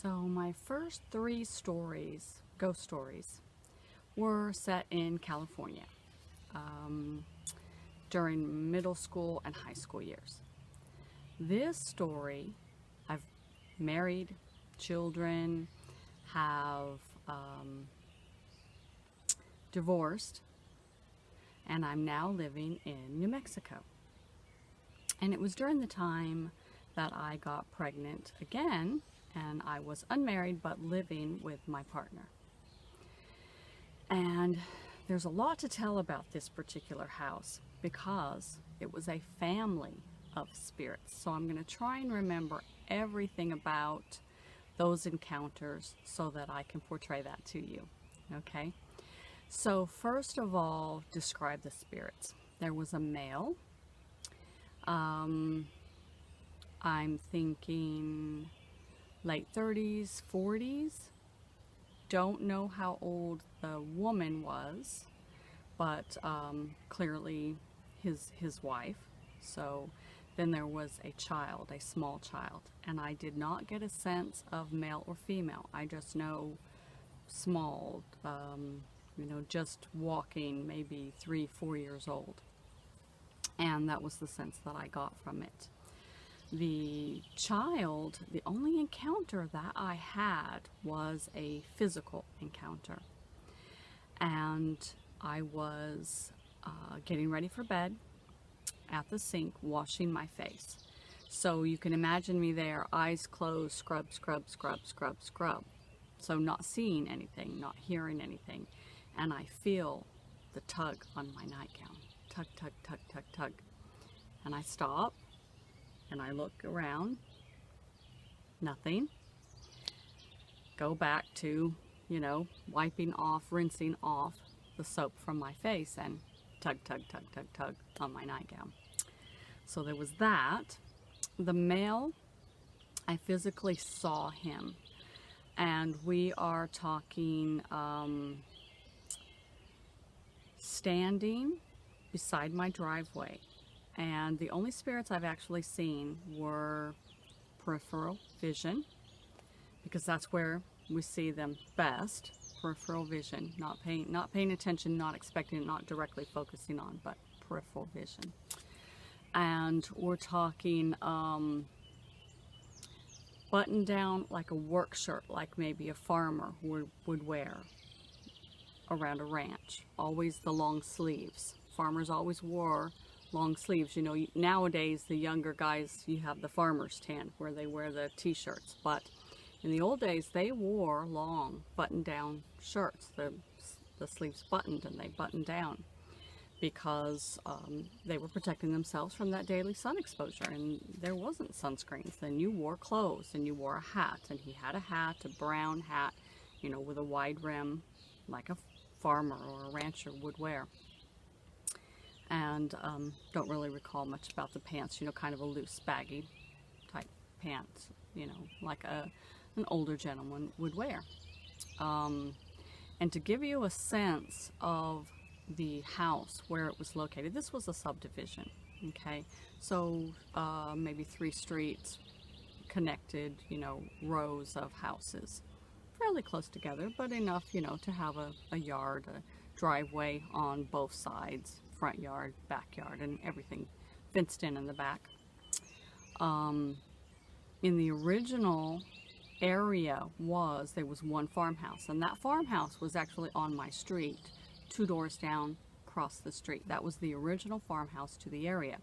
So my first three stories, ghost stories, were set in California um, during middle school and high school years. This story, I've married, children, have divorced, and I'm now living in New Mexico. And it was during the time that I got pregnant again, and I was unmarried but living with my partner. And there's a lot to tell about this particular house because it was a family of spirits. So I'm going to try and remember everything about those encounters so that I can portray that to you. Okay? So first of all, describe the spirits. There was a male. I'm thinking late 30s, 40s. Don't know how old the woman was, but clearly his wife. So then there was a child, a small child, and I did not get a sense of male or female. I just know small, just walking, maybe 3-4 years old. And that was the sense that I got from it. The child, the only encounter that I had was a physical encounter. And I was getting ready for bed at the sink, washing my face. So you can imagine me there, eyes closed, scrub, scrub, scrub, scrub, scrub. So not seeing anything, not hearing anything. And I feel the tug on my nightgown. Tug, tug, tug, tug, tug. And I stop and I look around. Nothing. Go back to, wiping off, rinsing off the soap from my face and tug, tug, tug, tug, tug on my nightgown. So there was that. The male, I physically saw him. And we are talking standing beside my driveway. And the only spirits I've actually seen were peripheral vision, because that's where we see them best. Peripheral vision, not paying attention, not expecting it, not directly focusing on, but peripheral vision. And we're talking button down like a work shirt, like maybe a farmer would wear around a ranch. Always the long sleeves. Farmers always wore long sleeves. Nowadays the younger guys, you have the farmer's tan where they wear the t-shirts, but in the old days they wore long button down shirts, the sleeves buttoned and they buttoned down because they were protecting themselves from that daily sun exposure, and there wasn't sunscreens. And you wore clothes and you wore a hat, and he had a hat, a brown hat, with a wide rim like a farmer or a rancher would wear. And don't really recall much about the pants, kind of a loose baggy type pants, like an older gentleman would wear. And to give you a sense of the house, where it was located, this was a subdivision, okay? So maybe 3 streets connected, rows of houses, fairly close together, but enough, to have a yard, a driveway on both sides, front yard, backyard, and everything fenced in the back. In the original area there was one farmhouse, and that farmhouse was actually on my street, 2 doors down, across the street. That was the original farmhouse to the area.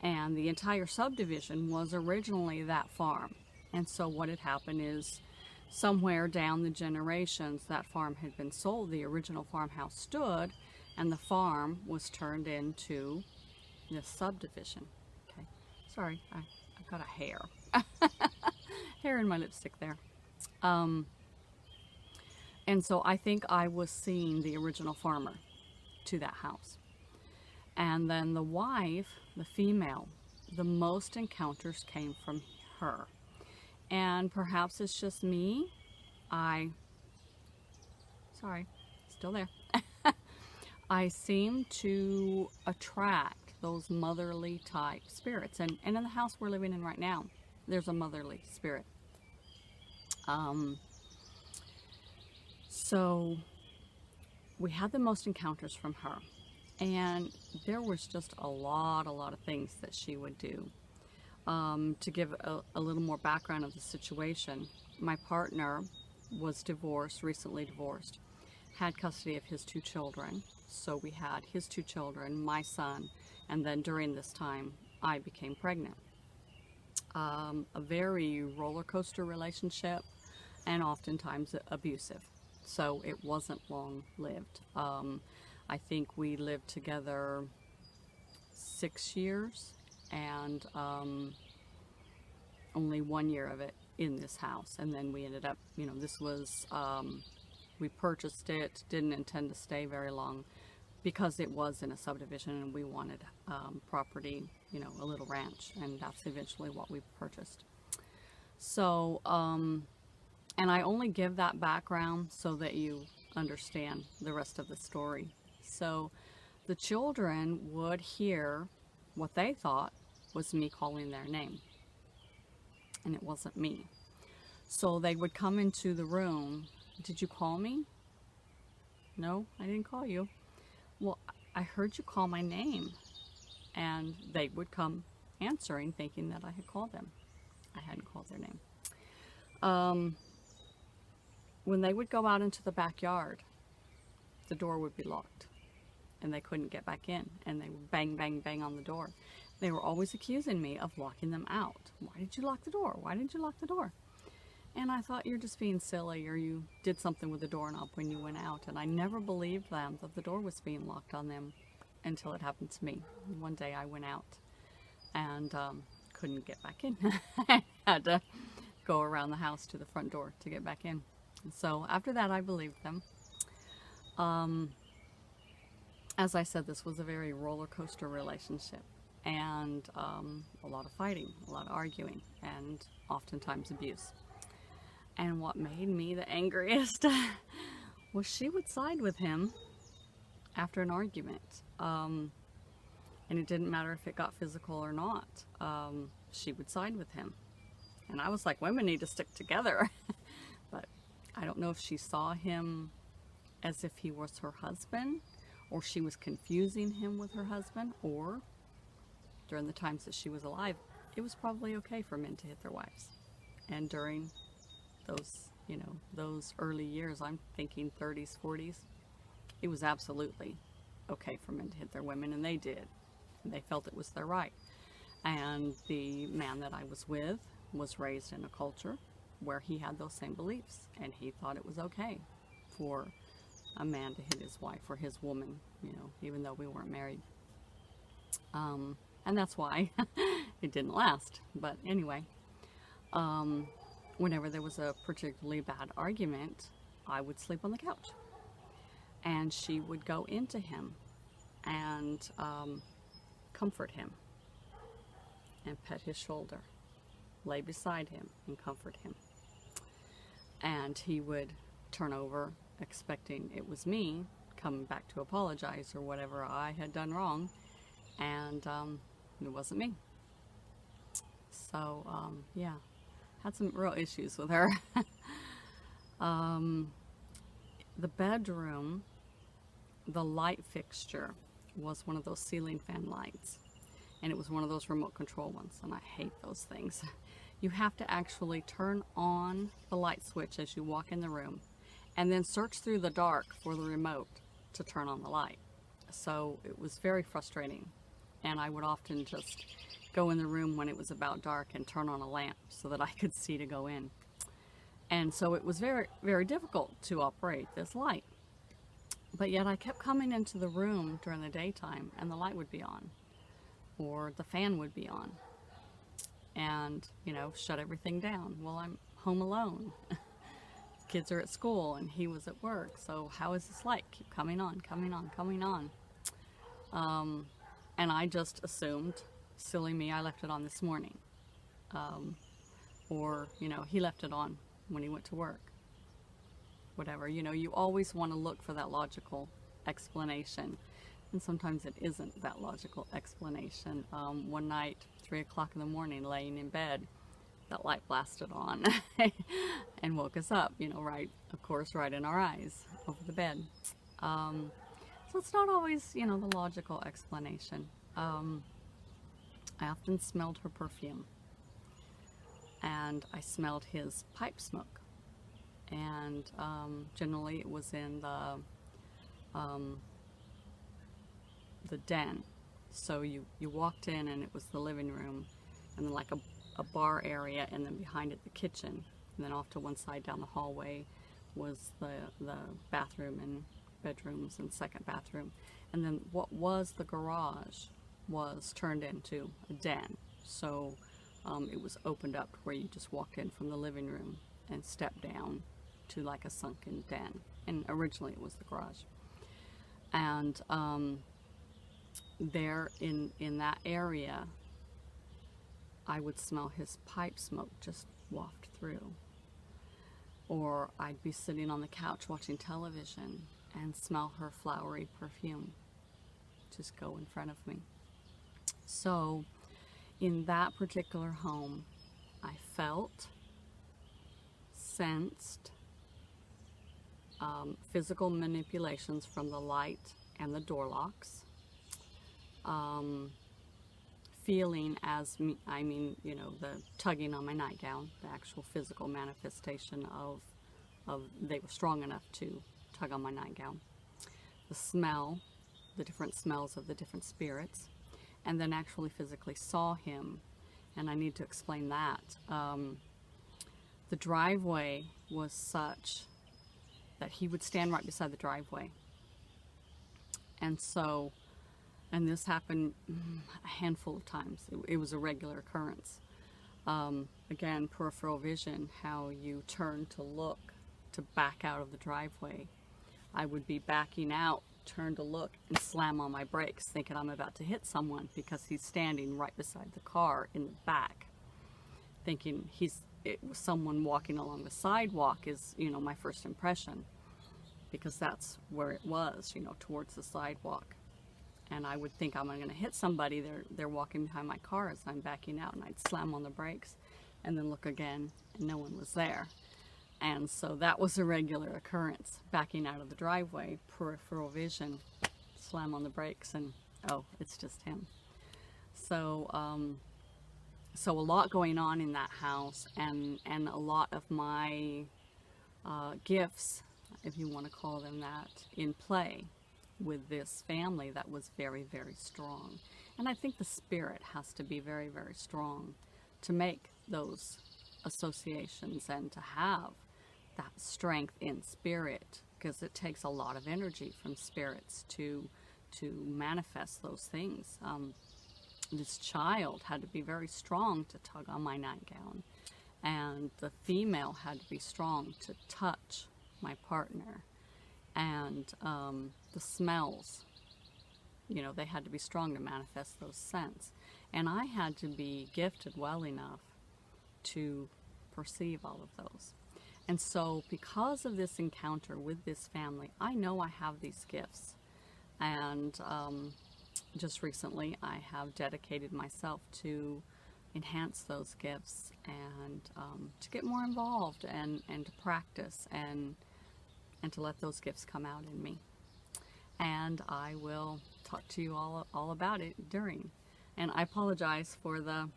And the entire subdivision was originally that farm. And so what had happened is, somewhere down the generations, that farm had been sold. The original farmhouse stood, and the farm was turned into this subdivision. Okay, sorry, I've got a hair. Hair in my lipstick there. And so I think I was seeing the original farmer to that house. And then the wife, the female, the most encounters came from her. And perhaps it's just me. Sorry, still there. I seem to attract those motherly type spirits. And in the house we're living in right now, there's a motherly spirit. Um, so we had the most encounters from her, and there was just a lot of things that she would do. To give a little more background of the situation, my partner was divorced, recently divorced, had custody of his two children. So we had his two children, my son, and then during this time, I became pregnant. A very roller coaster relationship, and oftentimes abusive. So it wasn't long lived. I think we lived together 6 years, and only 1 year of it in this house. And then we ended up, this was, we purchased it, didn't intend to stay very long because it was in a subdivision and we wanted property, a little ranch, and that's eventually what we purchased. So, and I only give that background so that you understand the rest of the story. So the children would hear what they thought was me calling their name, and it wasn't me. So they would come into the room. Did you call me? No, I didn't call you. Well, I heard you call my name. And they would come answering, thinking that I had called them. I hadn't called their name. When they would go out into the backyard, the door would be locked and they couldn't get back in, and they would bang, bang, bang on the door. They were always accusing me of locking them out. Why did you lock the door? Why did you lock the door? And I thought, you're just being silly, or you did something with the doorknob when you went out. And I never believed them that the door was being locked on them until it happened to me. One day I went out and couldn't get back in. I had to go around the house to the front door to get back in. So after that, I believed them. As I said, this was a very roller coaster relationship, and a lot of fighting, a lot of arguing, and oftentimes abuse. And what made me the angriest was she would side with him after an argument. And it didn't matter if it got physical or not. She would side with him. And I was like, women need to stick together. But I don't know if she saw him as if he was her husband, or she was confusing him with her husband, or during the times that she was alive, it was probably okay for men to hit their wives. And during those, those early years, I'm thinking 30s, 40s, it was absolutely okay for men to hit their women, and they did. And they felt it was their right. And the man that I was with was raised in a culture where he had those same beliefs, and he thought it was okay for a man to hit his wife or his woman, even though we weren't married. And that's why it didn't last. But anyway, whenever there was a particularly bad argument, I would sleep on the couch, and she would go into him and comfort him and pet his shoulder, lay beside him and comfort him. And he would turn over expecting it was me coming back to apologize or whatever I had done wrong, and it wasn't me. So yeah, had some real issues with her. The bedroom, the light fixture was one of those ceiling fan lights, and it was one of those remote control ones, and I hate those things. You have to actually turn on the light switch as you walk in the room, and then search through the dark for the remote to turn on the light. So it was very frustrating, and I would often just go in the room when it was about dark and turn on a lamp so that I could see to go in. And so it was very, very difficult to operate this light. But yet I kept coming into the room during the daytime, and the light would be on, or the fan would be on, and shut everything down. Well, I'm home alone. Kids are at school and he was at work, so how is this light keep coming on, coming on, coming on? And I just assumed, silly me, I left it on this morning, or he left it on when he went to work, whatever. You always want to look for that logical explanation, and sometimes it isn't that logical explanation. One night, 3 o'clock in the morning, laying in bed, that light blasted on and woke us up, you know, right, of course, right in our eyes over the bed. So it's not always, you know, the logical explanation. I often smelled her perfume, and I smelled his pipe smoke, and generally it was in the den. So you walked in and it was the living room, and then like a bar area, and then behind it the kitchen, and then off to one side down the hallway was the bathroom and bedrooms and second bathroom, and then what was the garage was turned into a den. So it was opened up where you just walked in from the living room and stepped down to like a sunken den, and originally it was the garage. And there in that area, I would smell his pipe smoke just waft through. Or I'd be sitting on the couch watching television and smell her flowery perfume just go in front of me. So in that particular home, I felt, sensed physical manipulations from the light and the door locks. Feeling as I mean, you know, the tugging on my nightgown, the actual physical manifestation of they were strong enough to tug on my nightgown. The smell, the different smells of the different spirits, and then actually physically saw him. And I need to explain that. The driveway was such that he would stand right beside the driveway. And so, and this happened a handful of times. It was a regular occurrence. Again, peripheral vision, how you turn to look to back out of the driveway. I would be backing out, turn to look, and slam on my brakes, thinking I'm about to hit someone because he's standing right beside the car in the back. Thinking it was someone walking along the sidewalk is, you know, my first impression, because that's where it was, you know, towards the sidewalk. And I would think I'm going to hit somebody. They're walking behind my car as I'm backing out, and I'd slam on the brakes and then look again, and no one was there. And so that was a regular occurrence, backing out of the driveway, peripheral vision, slam on the brakes, and oh, it's just him. So so a lot going on in that house, and a lot of my gifts, if you want to call them that, in play with this family that was very, very strong. And I think the spirit has to be very, very strong to make those associations and to have that strength in spirit, because it takes a lot of energy from spirits to manifest those things. This child had to be very strong to tug on my nightgown, and the female had to be strong to touch my partner. And the smells, you know, they had to be strong to manifest those scents. And I had to be gifted well enough to perceive all of those. And so because of this encounter with this family, I know I have these gifts. And just recently I have dedicated myself to enhance those gifts and to get more involved and to practice and to let those gifts come out in me. And I will talk to you all about it during. And I apologize for the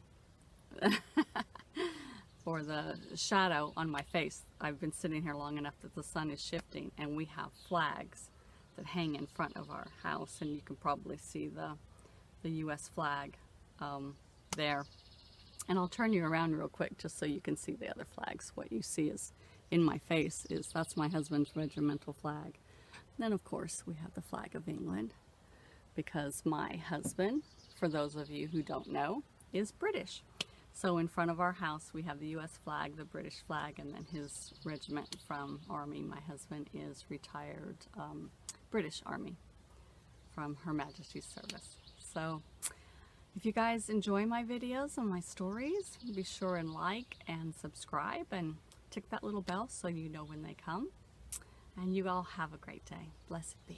for the shadow on my face. I've been sitting here long enough that the sun is shifting, and we have flags that hang in front of our house, and you can probably see the US flag there. And I'll turn you around real quick just so you can see the other flags. What you see is in my face that's my husband's regimental flag. Then of course we have the flag of England, because my husband, for those of you who don't know, is British. So in front of our house we have the US flag, the British flag, and then his regiment from Army. My husband is retired British Army from Her Majesty's service. So if you guys enjoy my videos and my stories, be sure and like and subscribe and tick that little bell so you know when they come. And you all have a great day. Blessed be.